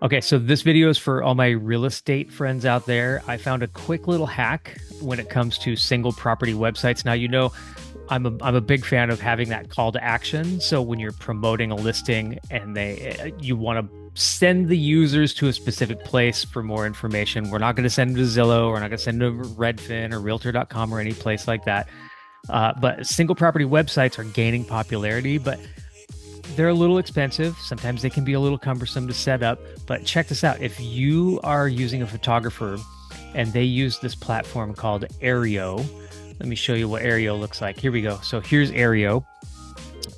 Okay, so this video is for all my real estate friends out there. I found a quick little hack when it comes to single property websites. Now, I'm a big fan of having that call to action. So when you're promoting a listing and you want to send the users to a specific place for more information, we're not going to send them to Zillow, we're not going to send them to Redfin or Realtor.com or any place like that. But single property websites are gaining popularity, but they're a little expensive. Sometimes they can be a little cumbersome to set up, but check this out. If you are using a photographer and they use this platform called Aryeo, let me show you what Aryeo looks like. Here we go. So here's Aryeo.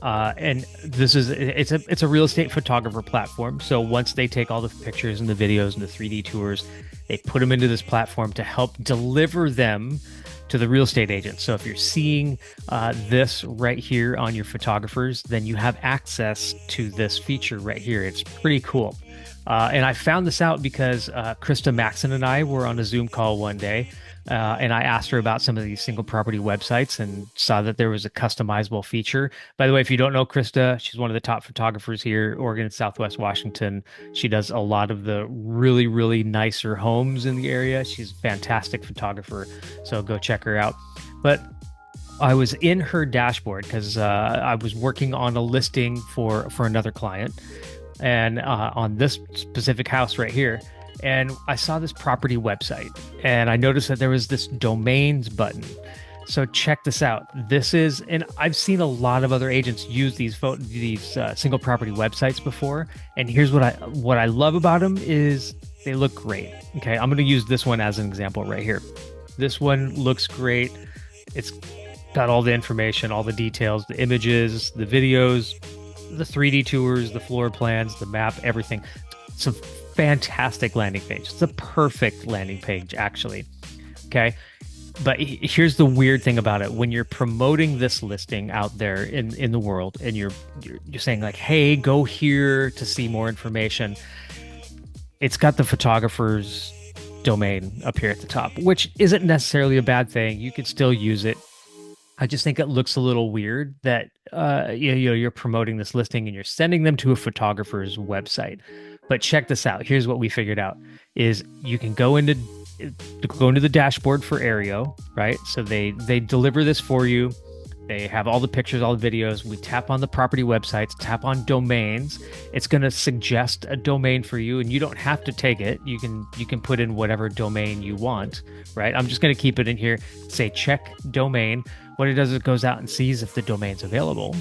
And it's a real estate photographer platform. So once they take all the pictures and the videos and the 3D tours, they put them into this platform to help deliver them to the real estate agent. So if you're seeing this right here on your photographers, then you have access to this feature right here. It's pretty cool. And I found this out because Krista Maxon and I were on a Zoom call one day, and I asked her about some of these single property websites and saw that there was a customizable feature. By the way, if you don't know Krista, she's one of the top photographers here, Oregon and Southwest Washington. She does a lot of the really, really nicer homes in the area. She's a fantastic photographer, so go check her out. But I was in her dashboard because I was working on a listing for another client, and on this specific house right here. And I saw this property website, and I noticed that there was this domains button. So check this out. This is, and I've seen a lot of other agents use these single property websites before. And here's what I love about them is they look great. Okay, I'm going to use this one as an example right here. This one looks great. It's got all the information, all the details, the images, the videos, the 3D tours, the floor plans, the map, everything. It's a fantastic landing page. It's a perfect landing page, actually. Okay. But here's the weird thing about it. When you're promoting this listing out there in the world and you're saying like, hey, go here to see more information, it's got the photographer's domain up here at the top, which isn't necessarily a bad thing. You could still use it. I just think it looks a little weird that you're promoting this listing and you're sending them to a photographer's website. But check this out. Here's what we figured out: is you can go into the dashboard for Aryeo, right? So they deliver this for you. They have all the pictures, all the videos. We tap on the property websites, tap on domains. It's going to suggest a domain for you, and you don't have to take it. You can put in whatever domain you want, right? I'm just going to keep it in here. Say check domain. What it does is it goes out and sees if the domain's available.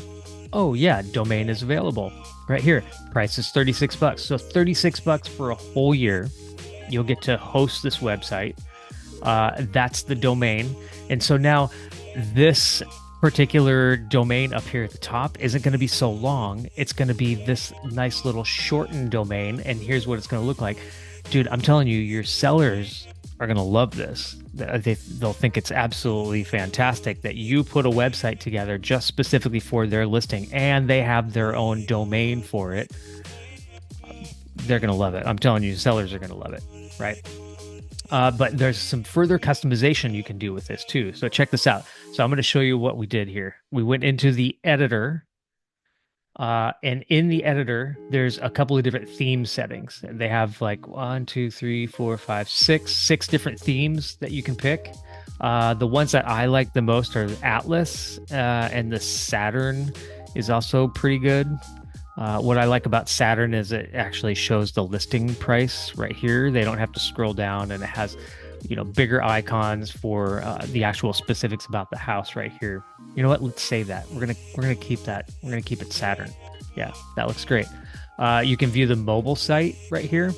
Oh yeah, domain is available right here. Price is 36 bucks. So 36 bucks for a whole year. You'll get to host this website. That's the domain. And so now this particular domain up here at the top isn't going to be so long. It's going to be this nice little shortened domain. And here's what it's going to look like. Dude, I'm telling you, your sellers are going to love this. They'll think it's absolutely fantastic that you put a website together just specifically for their listing and they have their own domain for it. They're going to love it. I'm telling you, sellers are going to love it, right? But there's some further customization you can do with this too. So check this out. So I'm going to show you what we did here. We went into the editor, and in the editor, there's a couple of different theme settings. And they have like 1, 2, 3, 4, 5, 6 different themes that you can pick. The ones that I like the most are Atlas, and the Saturn is also pretty good. What I like about Saturn is it actually shows the listing price right here. They don't have to scroll down, and it has, bigger icons for the actual specifics about the house right here. You know what? Let's save that. We're gonna keep that. We're gonna keep it Saturn. Yeah, that looks great. You can view the mobile site right here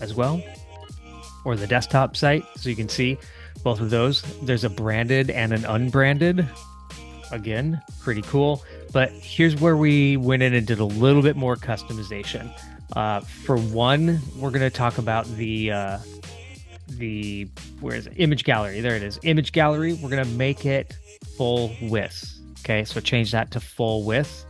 as well, or the desktop site, so you can see both of those. There's a branded and an unbranded. Again, pretty cool. But here's where we went in and did a little bit more customization. For one, we're going to talk about where is it? Image gallery. There it is. Image gallery. We're going to make it full width. Okay, so change that to full width.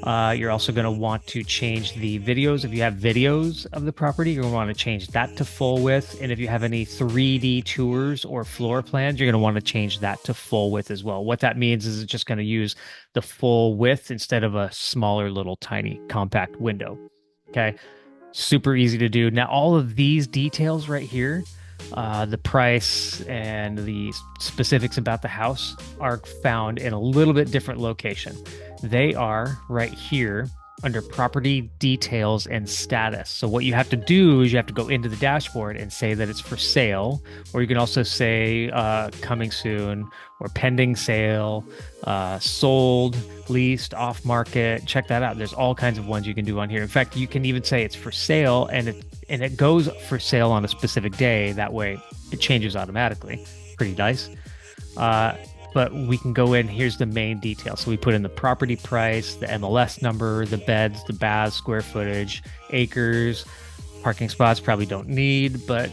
You're also going to want to change the videos. If you have videos of the property, you're going to want to change that to full width. And if you have any 3D tours or floor plans, you're going to want to change that to full width as well. What that means is it's just going to use the full width instead of a smaller little tiny compact window. Okay. Super easy to do. Now, all of these details right here, the price and the specifics about the house are found in a little bit different location. They are right here under property details and status. So what you have to do is you have to go into the dashboard and say that it's for sale, or you can also say coming soon or pending sale, sold, leased, off market. Check that out. There's all kinds of ones you can do on here. In fact, you can even say it's for sale and it goes for sale on a specific day. That way it changes automatically. Pretty nice. Uh, but we can go in. Here's the main details. So we put in the property price, the MLS number, the beds, the baths, square footage, acres, parking spots probably don't need, but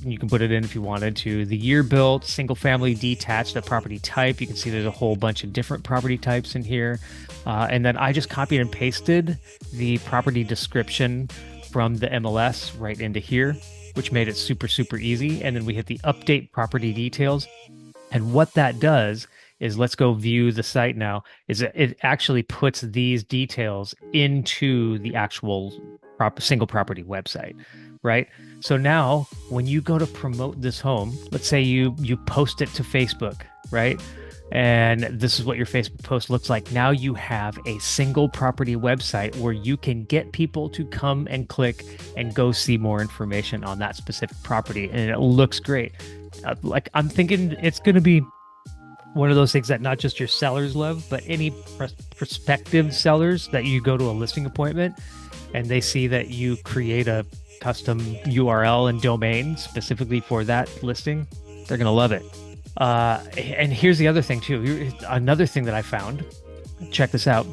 you can put it in if you wanted to. The year built, single family, detached, the property type. You can see there's a whole bunch of different property types in here. And then I just copied and pasted the property description from the MLS right into here, which made it super, super easy. And then we hit the update property details. And what that does is, let's go view the site now, is it actually puts these details into the actual single property website, right? So now when you go to promote this home, let's say you post it to Facebook, right? And this is what your Facebook post looks like. Now you have a single property website where you can get people to come and click and go see more information on that specific property. And it looks great. Like, I'm thinking it's going to be one of those things that not just your sellers love, but any prospective sellers that you go to a listing appointment and they see that you create a custom URL and domain specifically for that listing, they're going to love it. And here's the other thing too. Another thing that I found, check this out.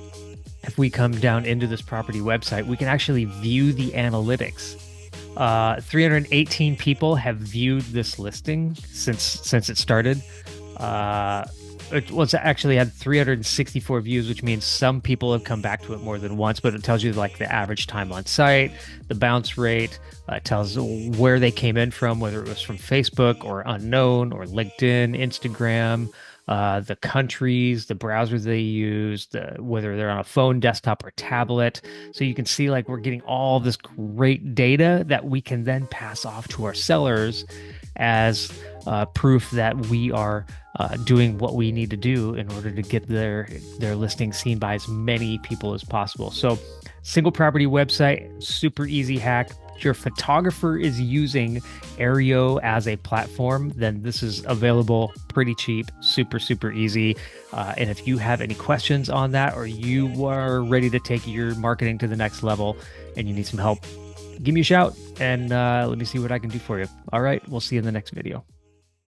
If we come down into this property website, we can actually view the analytics. 318 people have viewed this listing since it started. It was actually had 364 views, which means some people have come back to it more than once, but it tells you like the average time on site, the bounce rate, it tells where they came in from, whether it was from Facebook or unknown or LinkedIn, Instagram, the countries, the browsers they use, whether they're on a phone, desktop, or tablet. So you can see like we're getting all this great data that we can then pass off to our sellers as proof that we are doing what we need to do in order to get their listing seen by as many people as possible. So single property website, super easy hack. If your photographer is using Aryeo as a platform, then this is available pretty cheap, super, super easy. And if you have any questions on that, or you are ready to take your marketing to the next level and you need some help, give me a shout and let me see what I can do for you. All right, we'll see you in the next video.